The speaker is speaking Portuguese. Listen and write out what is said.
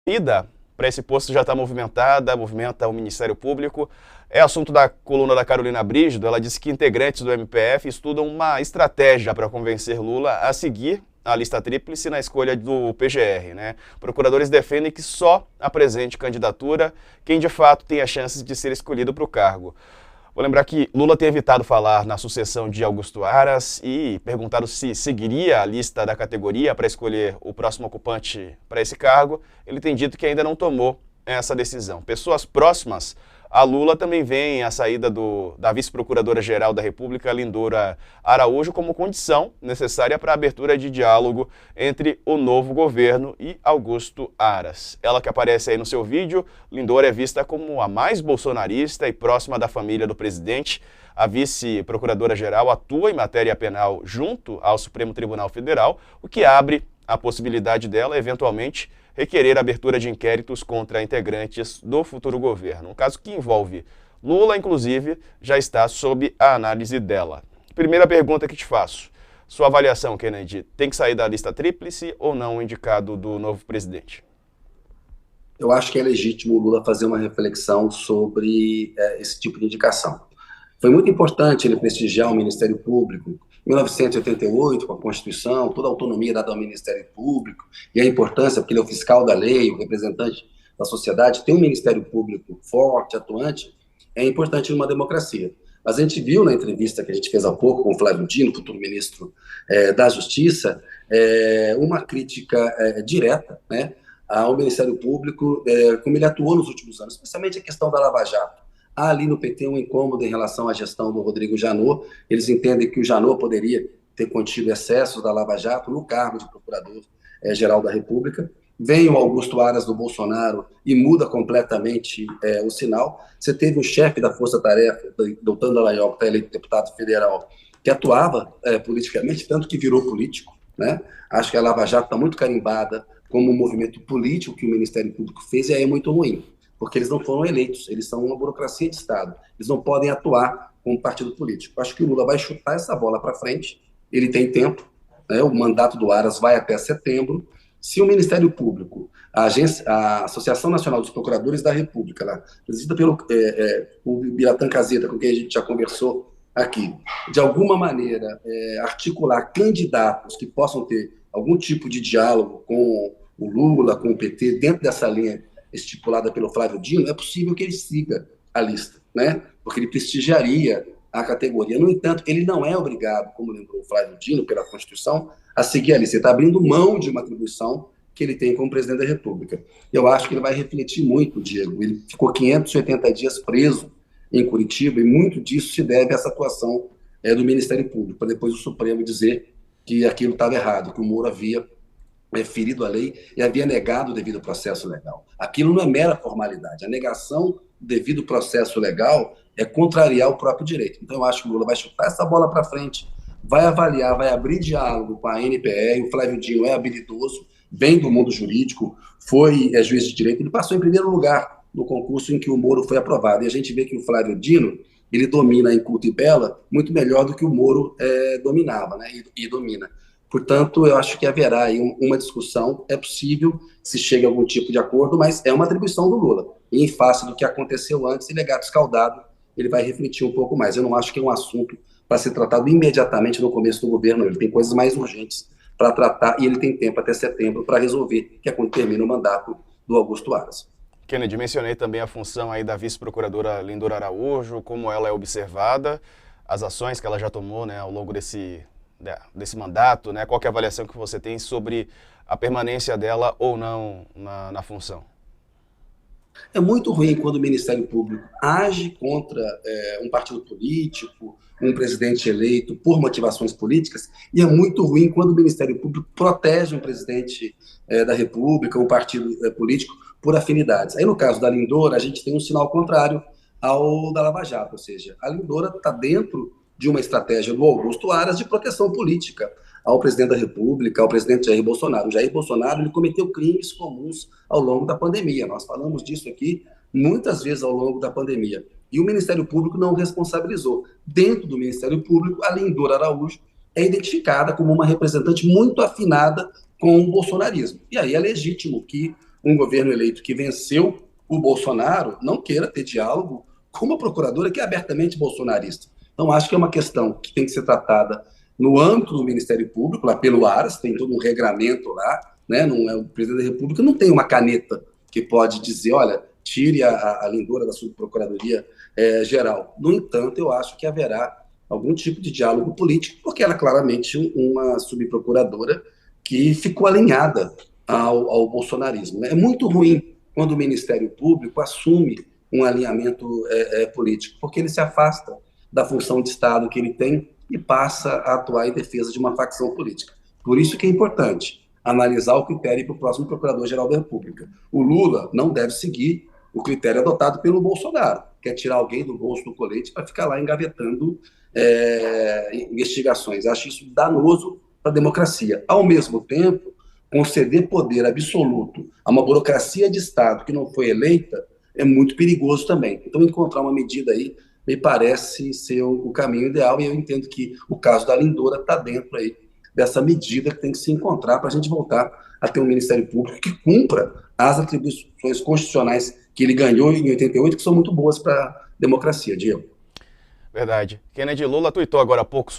ida para esse posto já está movimentada, movimenta o Ministério Público. É assunto da coluna da Carolina Brígido. Ela disse que integrantes do MPF estudam uma estratégia para convencer Lula a seguir a lista tríplice na escolha do PGR, né? Procuradores defendem que só apresente candidatura quem de fato tem as chances de ser escolhido para o cargo. Vou lembrar que Lula tem evitado falar na sucessão de Augusto Aras e perguntado se seguiria a lista da categoria para escolher o próximo ocupante para esse cargo. Ele tem dito que ainda não tomou essa decisão. Pessoas próximas a Lula também veem a saída da vice-procuradora-geral da República, Lindora Araújo, como condição necessária para a abertura de diálogo entre o novo governo e Augusto Aras. Ela que aparece aí no seu vídeo, Lindora é vista como a mais bolsonarista e próxima da família do presidente. A vice-procuradora-geral atua em matéria penal junto ao Supremo Tribunal Federal, o que abre a possibilidade dela, eventualmente, requerer a abertura de inquéritos contra integrantes do futuro governo. Um caso que envolve Lula, inclusive, já está sob a análise dela. Primeira pergunta que te faço. Sua avaliação, Kennedy, tem que sair da lista tríplice ou não o indicado do novo presidente? Eu acho que é legítimo o Lula fazer uma reflexão sobre esse tipo de indicação. Foi muito importante ele prestigiar o Ministério Público. Em 1988, com a Constituição, toda a autonomia dada ao Ministério Público e a importância, porque ele é o fiscal da lei, o representante da sociedade, ter um Ministério Público forte, atuante, é importante numa democracia. Mas a gente viu na entrevista que a gente fez há pouco com o Flávio Dino, futuro ministro da Justiça, uma crítica direta, né, ao Ministério Público, como ele atuou nos últimos anos, especialmente a questão da Lava Jato. Há ali no PT um incômodo em relação à gestão do Rodrigo Janot. Eles entendem que o Janot poderia ter contido excessos da Lava Jato no cargo de procurador-geral da República. Vem o Augusto Aras do Bolsonaro e muda completamente o sinal. Você teve um chefe da Força Tarefa, doutor Dallagnol, que está eleito deputado federal, que atuava politicamente, tanto que virou político, né? Acho que a Lava Jato está muito carimbada como um movimento político que o Ministério Público fez, e aí é muito ruim, porque eles não foram eleitos, eles são uma burocracia de Estado, eles não podem atuar como partido político. Acho que o Lula vai chutar essa bola para frente, ele tem tempo, né? O mandato do Aras vai até setembro. Se o Ministério Público, a Associação Nacional dos Procuradores da República, lá, presidida pelo o Biratã Caseta, com quem a gente já conversou aqui, de alguma maneira articular candidatos que possam ter algum tipo de diálogo com o Lula, com o PT, dentro dessa linha estipulada pelo Flávio Dino, é possível que ele siga a lista, né? Porque ele prestigiaria a categoria. No entanto, ele não é obrigado, como lembrou o Flávio Dino, pela Constituição, a seguir a lista. Ele está abrindo mão de uma atribuição que ele tem como presidente da República. Eu acho que ele vai refletir muito, Diego. Ele ficou 580 dias preso em Curitiba, e muito disso se deve a essa atuação do Ministério Público, para depois o Supremo dizer que aquilo estava errado, que o Moro havia ferido a lei e havia negado o devido processo legal. Aquilo não é mera formalidade. A negação do devido processo legal é contrariar o próprio direito. Então, eu acho que o Lula vai chutar essa bola para frente, vai avaliar, vai abrir diálogo com a NPR. O Flávio Dino é habilidoso, vem do mundo jurídico, foi juiz de direito. Ele passou em primeiro lugar no concurso em que o Moro foi aprovado. E a gente vê que o Flávio Dino, ele domina em Culto e Bela muito melhor do que o Moro dominava, né? E domina. Portanto, eu acho que haverá aí uma discussão. É possível se chegue a algum tipo de acordo, mas é uma atribuição do Lula. E em face do que aconteceu antes, ele é gato escaldado, ele vai refletir um pouco mais. Eu não acho que é um assunto para ser tratado imediatamente no começo do governo. Ele tem coisas mais urgentes para tratar e ele tem tempo até setembro para resolver, que é quando termina o mandato do Augusto Aras. Kennedy, mencionei também a função aí da vice-procuradora Lindora Araújo, como ela é observada, as ações que ela já tomou, né, ao longo desse mandato, né? Qual que é a avaliação que você tem sobre a permanência dela ou não na função? É muito ruim quando o Ministério Público age contra um partido político, um presidente eleito por motivações políticas, e é muito ruim quando o Ministério Público protege um presidente da República, um partido político, por afinidades. Aí, no caso da Lindora, a gente tem um sinal contrário ao da Lava Jato, ou seja, a Lindora está dentro de uma estratégia do Augusto Aras de proteção política ao presidente da República, ao presidente Jair Bolsonaro. O Jair Bolsonaro, ele cometeu crimes comuns ao longo da pandemia. Nós falamos disso aqui muitas vezes ao longo da pandemia. E o Ministério Público não o responsabilizou. Dentro do Ministério Público, a Lindora Araújo é identificada como uma representante muito afinada com o bolsonarismo. E aí é legítimo que um governo eleito que venceu o Bolsonaro não queira ter diálogo com uma procuradora que é abertamente bolsonarista. Então, acho que é uma questão que tem que ser tratada no âmbito do Ministério Público, lá pelo Aras, tem todo um regramento lá, né? Não é, o presidente da República não tem uma caneta que pode dizer, olha, tire a lindora da subprocuradoria geral. No entanto, eu acho que haverá algum tipo de diálogo político, porque ela é claramente uma subprocuradora que ficou alinhada ao bolsonarismo. É muito ruim quando o Ministério Público assume um alinhamento político, porque ele se afasta da função de Estado que ele tem e passa a atuar em defesa de uma facção política. Por isso que é importante analisar o critério para o próximo Procurador-Geral da República. O Lula não deve seguir o critério adotado pelo Bolsonaro, que é tirar alguém do bolso do colete para ficar lá engavetando investigações. Acho isso danoso para a democracia. Ao mesmo tempo, conceder poder absoluto a uma burocracia de Estado que não foi eleita é muito perigoso também. Então, encontrar uma medida aí me parece ser o caminho ideal, e eu entendo que o caso da Lindora está dentro aí dessa medida que tem que se encontrar para a gente voltar a ter um Ministério Público que cumpra as atribuições constitucionais que ele ganhou em 88, que são muito boas para a democracia, Diego. Verdade. Kennedy Lula tuitou agora há pouco